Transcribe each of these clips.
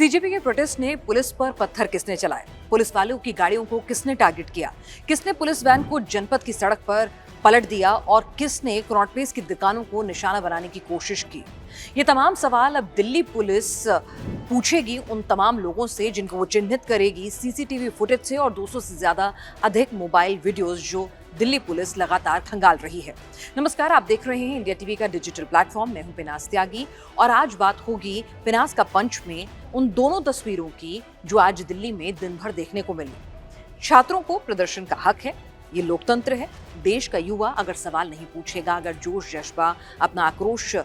CJP के protest ने police पर पत्थर किसने चलाए, पुलिस वालों की गाड़ियों को किसने टारगेट किया, किसने पुलिस वैन को जनपद की सड़क पर पलट दिया और किसने कनॉट प्लेस की दुकानों को निशाना बनाने की कोशिश की। ये तमाम सवाल अब दिल्ली पुलिस पूछेगी उन तमाम लोगों से जिनको वो चिन्हित करेगी सीसीटीवी फुटेज से और 200 से ज्यादा अधिक मोबाइल वीडियोस जो दिल्ली पुलिस लगातार खंगाल रही है। नमस्कार, आप देख रहे हैं इंडिया टीवी का डिजिटल प्लेटफॉर्म। मैं हूं पिनास त्यागी और आज बात होगी पिनास का पंच में उन दोनों तस्वीरों की जो आज दिल्ली में दिन भर देखने को मिली। छात्रों को प्रदर्शन का हक है, ये लोकतंत्र है। देश का युवा अगर सवाल नहीं पूछेगा, अगर जोश जज्बा अपना आक्रोश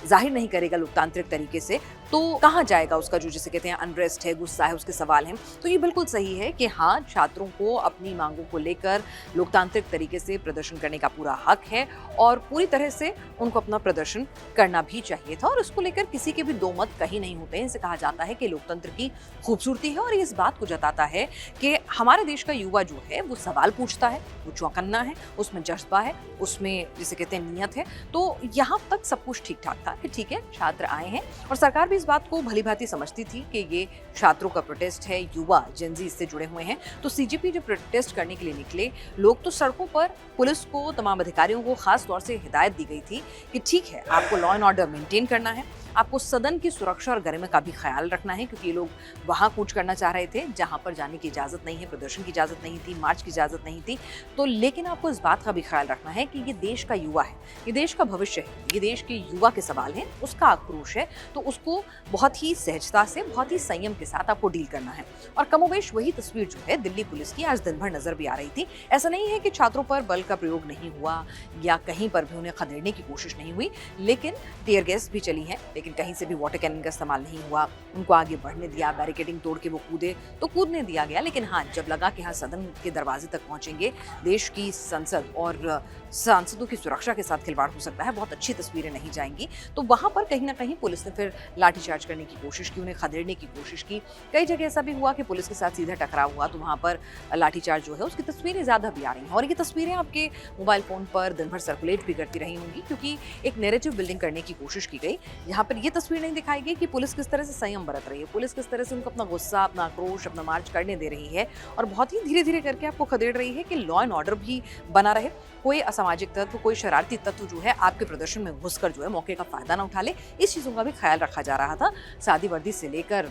जाहिर नहीं करेगा लोकतांत्रिक तरीके से, तो कहाँ जाएगा उसका जो जिसे कहते हैं अनरेस्ट है, गुस्सा है, उसके सवाल हैं। तो ये बिल्कुल सही है कि हाँ, छात्रों को अपनी मांगों को लेकर लोकतांत्रिक तरीके से प्रदर्शन करने का पूरा हक है और पूरी तरह से उनको अपना प्रदर्शन करना भी चाहिए था और इसको लेकर किसी के भी दो मत कहीं नहीं होते हैं। इसे कहा जाता है कि लोकतंत्र की खूबसूरती है और ये इस बात को जताता है कि हमारे देश का युवा जो है वो सवाल पूछता है, वो चौकन्ना है, उसमें जज्बा है, उसमें जिसे कहते हैं नियत है। तो यहाँ तक सब कुछ ठीक ठाक था कि ठीक है, छात्र आए हैं और सरकार भी इस बात को भली भांति समझती थी कि ये छात्रों का प्रोटेस्ट है, युवा जेनजी इससे जुड़े हुए हैं। तो सीजेपी जब प्रोटेस्ट करने के लिए निकले लोग, तो सड़कों पर पुलिस को, तमाम अधिकारियों को खास तौर से हिदायत दी गई थी कि ठीक है, आपको लॉ एंड ऑर्डर मेंटेन करना है, आपको सदन की सुरक्षा और गरिमा का भी ख्याल रखना है, क्योंकि ये लोग वहां कूच करना चाह रहे थे जहां पर जाने की इजाजत नहीं है, प्रदर्शन की इजाजत नहीं थी, मार्च की इजाजत नहीं थी। तो लेकिन आपको इस बात का भी ख्याल रखना है कि ये देश का युवा है, ये देश का भविष्य है, ये देश के युवा के सवाल हैं, उसका आक्रोश है, तो उसको बहुत ही सहजता से, बहुत ही संयम के साथ आपको डील करना है। और कमोबेश वही तस्वीर जो है दिल्ली पुलिस की आज दिन भर नजर भी आ रही थी। ऐसा नहीं है कि छात्रों पर बल का प्रयोग नहीं हुआ या कहीं पर भी उन्हें खदेड़ने की कोशिश नहीं हुई, लेकिन टीयर गैस भी चली है, लेकिन कहीं से भी वाटर कैनन का इस्तेमाल नहीं हुआ। उनको आगे बढ़ने दिया, बैरिकेडिंग तोड़ के वो कूदे तो कूदने दिया गया, लेकिन हाँ, जब लगा कि हाँ सदन के दरवाजे तक पहुंचेंगे, देश की संसद और सांसदों की सुरक्षा के साथ खिलवाड़ हो सकता है, बहुत अच्छी तस्वीरें नहीं जाएंगी, तो वहां पर कहीं ना कहीं पुलिस ने फिर लाठीचार्ज करने की कोशिश की, उन्हें खदेड़ने की कोशिश की। कई जगह ऐसा भी हुआ कि पुलिस के साथ सीधा टकराव हुआ, तो वहां पर लाठीचार्ज जो है उसकी तस्वीरें ज्यादा भी आ रही हैं और ये तस्वीरें आपके मोबाइल फोन पर दिन भर सर्कुलेट भी करती रही होंगी, क्योंकि एक नैरेटिव बिल्डिंग करने की कोशिश की गई। यहाँ पर ये तस्वीर नहीं दिखाई गई कि पुलिस किस तरह से संयम बरत रही है, पुलिस किस तरह से उनको अपना गुस्सा, अपना आक्रोश, अपना मार्च करने दे रही है और बहुत ही धीरे धीरे करके आपको खदेड़ रही है कि लॉ एंड ऑर्डर भी बना रहे, कोई असामाजिक तत्व, कोई शरारती तत्व जो है आपके प्रदर्शन में घुसकर जो है मौके का फायदा ना उठा ले। इस चीजों का भी ख्याल रखा जा रहा था। सादी वर्दी से लेकर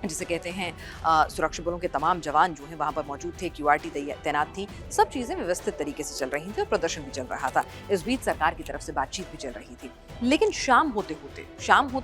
जिसे कहते हैं सुरक्षा बलों के तमाम जवान जो हैं वहाँ पर मौजूद थे, क्यूआरटी तैनात थी, सब चीज़ें व्यवस्थित तरीके से चल रही थी और प्रदर्शन भी चल रहा था। इस बीच सरकार की तरफ से बातचीत भी चल रही थी, लेकिन शाम होते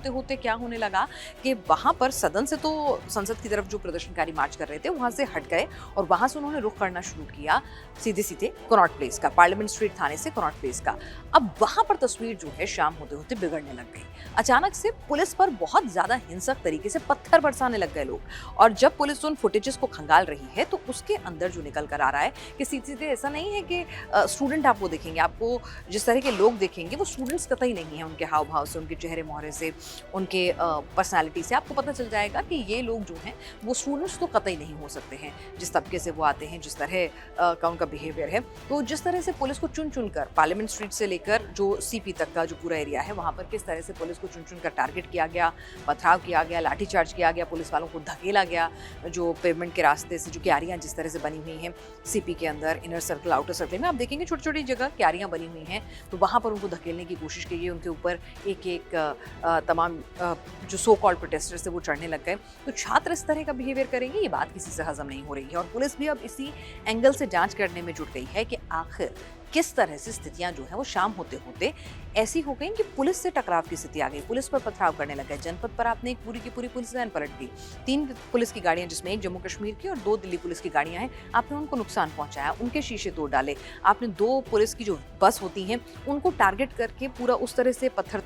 होते क्या होने लगा कि वहाँ पर सदन से, तो संसद की तरफ जो प्रदर्शनकारी मार्च कर रहे थे वहाँ से हट गए और वहाँ से उन्होंने रुख करना शुरू किया सीधे कनॉट प्लेस का, पार्लियामेंट स्ट्रीट थाने से कनॉट प्लेस का। अब वहाँ पर तस्वीर जो है शाम होते होते बिगड़ने लग गई। अचानक से पुलिस पर बहुत ज्यादा हिंसक तरीके से पत्थर बरसाने लग गए लोग, और जब पुलिस उन फुटेजेस को खंगाल रही है तो उसके अंदर जो निकल कर आ रहा है कि सीधे ऐसा नहीं है कि स्टूडेंट आप वो देखेंगे, आपको जिस तरह के लोग देखेंगे वो स्टूडेंट्स कतई नहीं है। उनके हाव भाव से, उनके चेहरे मोहरे से, उनके पर्सनैलिटी से आपको पता चल जाएगा कि ये लोग जो हैं वो स्टूडेंट्स तो कतई नहीं हो सकते हैं, जिस तबके से वो आते हैं, जिस तरह का उनका बिहेवियर है। तो जिस तरह से पुलिस को चुन चुन कर पार्लियामेंट स्ट्रीट से लेकर जो सीपी तक का जो पूरा एरिया है वहाँ पर किस तरह से पुलिस को चुन चुन कर टारगेट किया गया, पथराव किया गया, लाठीचार्ज किया गया, पुलिस वालों को धकेला गया, जो पेमेंट के रास्ते से जो क्यारियां जिस तरह से बनी हुई हैं सीपी के अंदर, इनर सर्कल, आउटर सर्कल में आप देखेंगे छोटी छोटी जगह क्यारियां बनी हुई हैं, तो वहां पर उनको धकेलने की कोशिश की गई। उनके ऊपर एक एक तमाम जो सो कॉल्ड प्रोटेस्टर्स थे वो चढ़ने लग गए। तो छात्र इस तरह का बिहेवियर करेंगे, ये बात किसी से हजम नहीं हो रही है और पुलिस भी अब इसी एंगल से जांच करने में जुट गई है कि आखिर किस तरह से स्थितियां जो है वो शाम होते होते ऐसी हो गई कि पुलिस से टकराव की स्थिति आ गई, पुलिस पर पथराव करने लग गए। जनपद पर आपने एक पूरी की पूरी पुलिस वैन पलट दी, 3 पुलिस की गाड़ियां जिसमें एक जम्मू कश्मीर की और 2 दिल्ली पुलिस की गाड़ियां हैं, आपने उनको नुकसान पहुंचाया, उनके शीशे तोड़ डाले। आपने 2 पुलिस की जो बस होती हैं उनको टारगेट करके पूरा उस तरह से पत्थर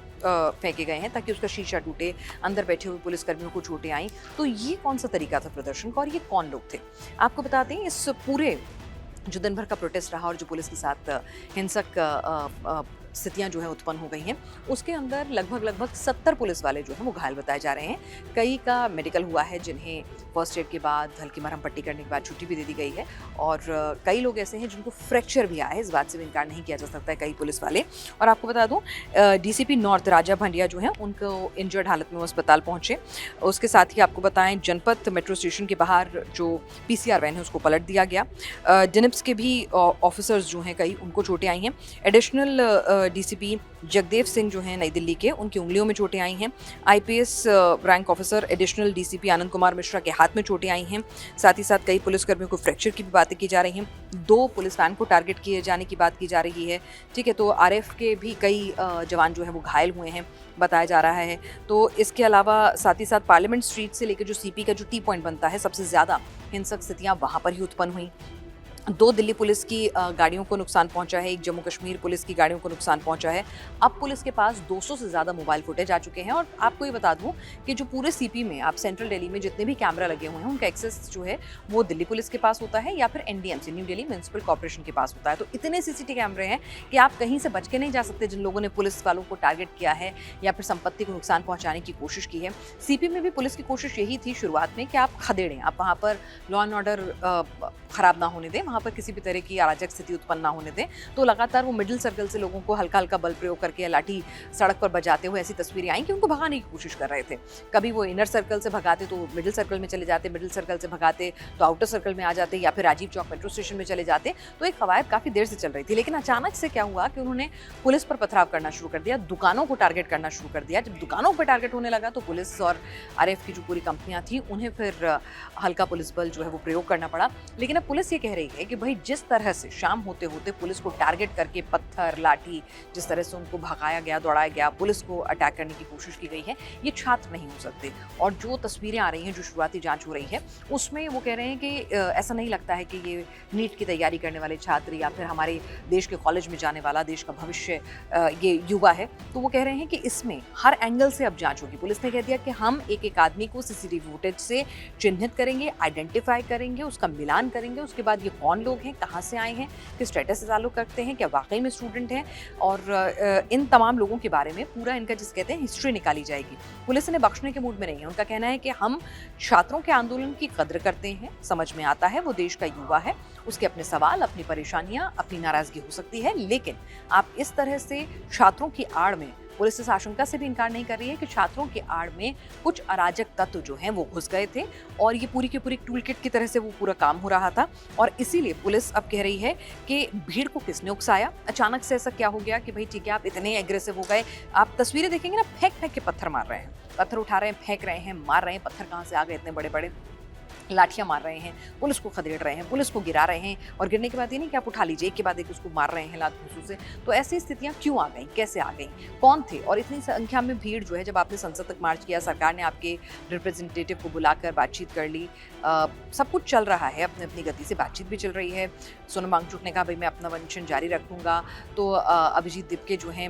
फेंके गए हैं ताकि उसका शीशा टूटे, अंदर बैठे हुए पुलिसकर्मियों को चोटें आई। तो ये कौन सा तरीका था प्रदर्शन का और ये कौन लोग थे? आपको बताते हैं, इस पूरे जो दिन भर का प्रोटेस्ट रहा और जो पुलिस के साथ हिंसक स्थितियां जो है उत्पन्न हो गई हैं, उसके अंदर लगभग 70 पुलिस वाले जो हैं वो घायल बताए जा रहे हैं। कई का मेडिकल हुआ है, जिन्हें फर्स्ट एड के बाद हल्की मरहम पट्टी करने के बाद छुट्टी भी दे दी गई है, और कई लोग ऐसे हैं जिनको फ्रैक्चर भी आया है। इस बात से भी इनकार नहीं किया जा सकता है, कई पुलिस वाले। और आपको बता दूं, डीसीपी नॉर्थ राजा भंडिया जो हैं उनको इंजर्ड हालत में वो अस्पताल पहुंचे। उसके साथ ही आपको बताएं, जनपद मेट्रो स्टेशन के बाहर जो पीसीआर वैन है उसको पलट दिया गया। डिनिप्स के भी ऑफिसर्स जो हैं कई, उनको चोटें आई हैं। एडिशनल डीसीपी जगदेव सिंह जो हैं नई दिल्ली के, उनकी उंगलियों में चोटें आई हैं। IPS rank officer additional DCP Anand Kumar Mishra के हाथ में चोटें आई हैं। साथ ही साथ कई पुलिसकर्मियों को फ्रैक्चर की भी बातें की जा रही हैं। 2 पुलिस वैन को टारगेट किए जाने की बात की जा रही है। ठीक है, तो आरएफ के भी कई जवान जो है वो घायल हुए हैं बताया जा रहा है। तो इसके अलावा साथ ही साथ पार्लियामेंट स्ट्रीट से लेकर जो सीपी का जो टी पॉइंट बनता है, सबसे ज़्यादा हिंसक स्थितियाँ वहाँ पर ही उत्पन्न हुई। 2 दिल्ली पुलिस की गाड़ियों को नुकसान पहुंचा है, 1 जम्मू कश्मीर पुलिस की गाड़ियों को नुकसान पहुंचा है। अब पुलिस के पास 200 से ज़्यादा मोबाइल फुटेज आ चुके हैं। और आपको ये बता दूं कि जो पूरे सीपी में, आप सेंट्रल दिल्ली में जितने भी कैमरा लगे हुए हैं, उनका एक्सेस जो है वो दिल्ली पुलिस के पास होता है या फिर NDMC, new Delhi municipal corporation के पास होता है। तो इतने सीसीटीवी कैमरे हैं कि आप कहीं से बच के नहीं जा सकते। जिन लोगों ने पुलिस वालों को टारगेट किया है या फिर संपत्ति को नुकसान पहुंचाने की कोशिश की है, सीपी में भी पुलिस की कोशिश यही थी शुरुआत में कि आप खदेड़ें, आप वहाँ पर लॉ एंड ऑर्डर खराब ना होने दें, वहाँ पर किसी भी तरह की अराजक स्थिति उत्पन्न ना होने दें। तो लगातार वो मिडिल सर्कल से लोगों को हल्का हल्का बल प्रयोग करके लाठी सड़क पर बजाते हुए ऐसी तस्वीरें आई कि उनको भगाने की कोशिश कर रहे थे। कभी वो इनर सर्कल से भगाते तो मिडिल सर्कल में चले जाते, मिडिल सर्कल से भगाते तो आउटर सर्कल में आ जाते, या फिर राजीव चौक मेट्रो स्टेशन में चले जाते। तो एक कवायद काफी देर से चल रही थी, लेकिन अचानक से क्या हुआ कि उन्होंने पुलिस पर पथराव करना शुरू कर दिया, दुकानों को टारगेट करना शुरू कर दिया। जब दुकानों पर टारगेट होने लगा तो पुलिस और आरएफ की जो पूरी कंपनियां थी, उन्हें फिर हल्का पुलिस बल जो है वो प्रयोग करना पड़ा। लेकिन अब पुलिस ये कह रही है कि भाई जिस तरह से शाम होते होते पुलिस को टारगेट करके पत्थर, लाठी, जिस तरह से उनको भगाया गया, दौड़ाया गया, पुलिस को अटैक करने की कोशिश की गई है, ये छात्र नहीं हो सकते। और जो तस्वीरें आ रही हैं, जो शुरुआती जांच हो रही है, उसमें वो कह रहे हैं कि ऐसा नहीं लगता है कि ये नीट की तैयारी करने वाले छात्र या फिर हमारे देश के कॉलेज में जाने वाला, देश का भविष्य ये युवा है। तो वो कह रहे हैं कि इसमें हर एंगल से अब जांच होगी। पुलिस ने कह दिया कि हम एक आदमी को सीसीटीवी फुटेज से चिन्हित करेंगे, आइडेंटिफाई करेंगे, उसका मिलान करेंगे। उसके बाद ये कौन लोग हैं, कहाँ से आए हैं, किस स्टेटस से ताल्लुक रखते हैं, क्या वाकई में स्टूडेंट हैं, और इन तमाम लोगों के बारे में पूरा इनका जिस कहते हैं हिस्ट्री निकाली जाएगी। पुलिस ने बख्शने के मूड में नहीं है। उनका कहना है कि हम छात्रों के आंदोलन की कद्र करते हैं, समझ में आता है वो देश का युवा है, उसके अपने सवाल, अपनी परेशानियां, अपनी नाराजगी हो सकती है, लेकिन आप इस तरह से छात्रों की आड़ में, पुलिस इस आशंका से भी इनकार नहीं कर रही है कि छात्रों की आड़ में कुछ अराजक तत्व जो हैं वो घुस गए थे, और ये पूरी की पूरी टूल किट की तरह से वो पूरा काम हो रहा था। और इसीलिए पुलिस अब कह रही है कि भीड़ को किसने उकसाया, अचानक से ऐसा क्या हो गया कि भाई ठीक है, आप इतने एग्रेसिव हो गए। आप तस्वीरें देखेंगे ना, फेंक फेंक के पत्थर मार रहे हैं, पत्थर उठा रहे हैं, फेंक रहे हैं, मार रहे हैं। पत्थर कहाँ से आ गए इतने बड़े बड़े, लाठियां मार रहे हैं, पुलिस को खदेड़ रहे हैं, पुलिस को गिरा रहे हैं, और गिरने के बाद ये नहीं कि आप उठा लीजिए, एक के बाद एक उसको मार रहे हैं लात घूंसू से। तो ऐसी स्थितियां क्यों आ गई, कैसे आ गई, कौन थे, और इतनी संख्या में भीड़ जो है। जब आपने संसद तक मार्च किया, सरकार ने आपके रिप्रेजेंटेटिव को बुलाकर बातचीत कर ली, सब कुछ चल रहा है अपनी अपनी गति से, बातचीत भी चल रही है। सोनम वांगचुक ने कहा भाई मैं अपना अनशन जारी रखूंगा, तो अभिजीत दिपके जो हैं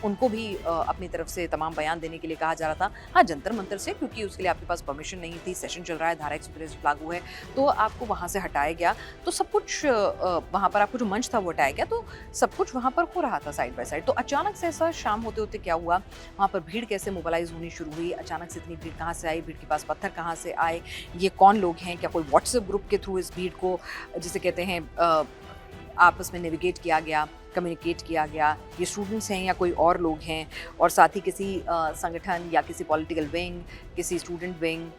उनको भी अपनी तरफ से तमाम बयान देने के लिए कहा जा रहा था। हाँ, जंतर मंतर से, क्योंकि उसके लिए आपके पास परमिशन नहीं थी, सेशन चल रहा है, धारा 143 लागू है, तो आपको वहाँ से हटाया गया। तो सब कुछ वहाँ पर आपको जो मंच था वो हटाया गया, तो सब कुछ वहाँ पर हो रहा था साइड बाय साइड। तो अचानक से ऐसा शाम होते होते क्या हुआ, वहाँ पर भीड़ कैसे मोबिलाइज होनी शुरू हुई, अचानक से इतनी भीड़ कहाँ से आई, भीड़ के पास पत्थर कहाँ से आए, ये कौन लोग हैं, क्या कोई व्हाट्सएप ग्रुप के थ्रू इस भीड़ को, जिसे कहते हैं, आपस में नेविगेट किया गया, कम्युनिकेट किया गया, ये स्टूडेंट्स हैं या कोई और लोग हैं, और साथ ही किसी संगठन या किसी पॉलिटिकल विंग, किसी स्टूडेंट विंग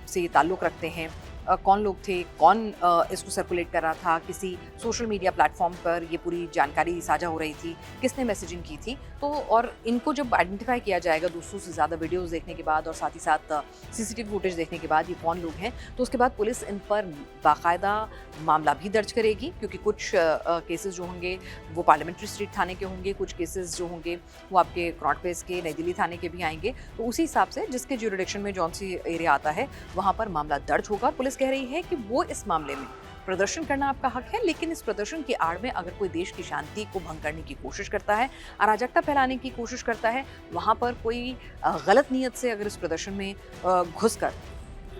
से ये ताल्लुक़ रखते हैं, कौन लोग थे, कौन इसको सर्कुलेट कर रहा था, किसी सोशल मीडिया प्लेटफॉर्म पर ये पूरी जानकारी साझा हो रही थी, किसने मैसेजिंग की थी। तो और इनको जब आइडेंटिफाई किया जाएगा 200 से ज़्यादा वीडियोस देखने के बाद और साथ ही साथ सीसीटीवी फुटेज देखने के बाद, ये कौन लोग हैं, तो उसके बाद पुलिस इन पर बाकायदा मामला भी दर्ज करेगी, क्योंकि कुछ केसेस जो होंगे वो पार्लियामेंट्री स्ट्रीट थाने के होंगे, कुछ केसेस जो होंगे वो आपके क्रॉट पेस के, नई दिल्ली थाने के भी आएंगे। तो उसी हिसाब से जिसके ज्यूरिडिक्शन में जौन सी एरिया आता है वहाँ पर मामला दर्ज होगा। पुलिस कह रही है कि वो इस मामले में प्रदर्शन करना आपका हक है, लेकिन इस प्रदर्शन की आड़ में अगर कोई देश की शांति को भंग करने की कोशिश करता है, अराजकता फैलाने की कोशिश करता है, वहाँ पर कोई गलत नीयत से अगर इस प्रदर्शन में घुसकर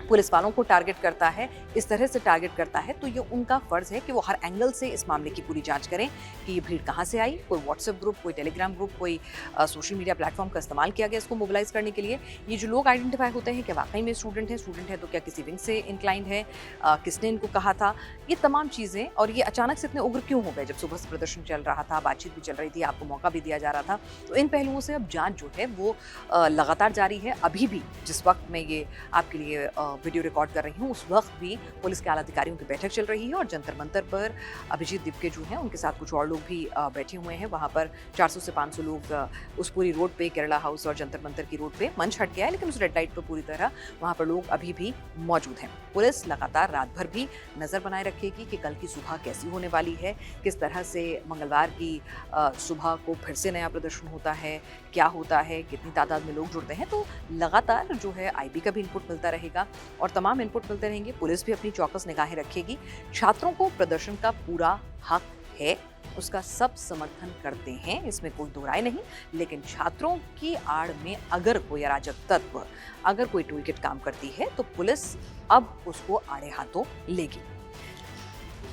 पुलिस वालों को टारगेट करता है, इस तरह से टारगेट करता है, तो ये उनका फर्ज है कि वो हर एंगल से इस मामले की पूरी जांच करें कि ये भीड़ कहाँ से आई, कोई व्हाट्सएप ग्रुप, कोई टेलीग्राम ग्रुप, कोई सोशल मीडिया प्लेटफॉर्म का इस्तेमाल किया गया इसको मोबिलाइज करने के लिए। ये जो लोग आइडेंटिफाई होते हैं, क्या वाकई में स्टूडेंट है तो क्या किसी विंग से इंक्लाइंड है, किसने इनको कहा था, ये तमाम चीज़ें, और ये अचानक से इतने उग्र क्यों हो गए जब सुबह से प्रदर्शन चल रहा था, बातचीत भी चल रही थी, आपको मौका भी दिया जा रहा था। तो इन पहलुओं से अब जांच जो है वो लगातार जारी है। अभी भी जिस वक्त मैं ये आपके लिए वीडियो रिकॉर्ड कर रही हूँ, उस वक्त भी पुलिस के आला अधिकारियों की बैठक चल रही है और जंतर मंतर पर अभिजीत दिपके जो हैं उनके साथ कुछ और लोग भी बैठे हुए हैं। वहाँ पर 400 से 500 लोग उस पूरी रोड पे, केरला हाउस और जंतर मंतर की रोड पे, मंच हट गया है लेकिन उस रेड लाइट पर पूरी तरह वहाँ पर लोग अभी भी मौजूद हैं। पुलिस लगातार रात भर भी नजर बनाए रखेगी कि कल की सुबह कैसी होने वाली है, किस तरह से मंगलवार की सुबह को फिर से नया प्रदर्शन होता है, क्या होता है, कितनी तादाद में लोग जुड़ते हैं। तो लगातार जो है आईबी का भी इनपुट मिलता रहेगा और तमाम इनपुट मिलते रहेंगे। पुलिस भी अपनी चौकस निगाहें रखेगी। छात्रों को प्रदर्शन का पूरा हक है, उसका सब समर्थन करते हैं, इसमें कोई दो राय नहीं। लेकिन छात्रों की आड़ में अगर कोई अराजक तत्व, अगर कोई टूल किट काम करती है तो पुलिस अब उसको आड़े हाथों लेगी।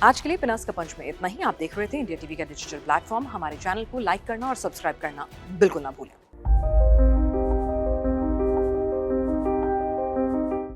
आज के लिए पिनास का पंच में इतना ही। आप देख रहे थे इंडिया टीवी का डिजिटल प्लेटफॉर्म। हमारे चैनल को लाइक करना और सब्सक्राइब करना बिल्कुल ना भूलें।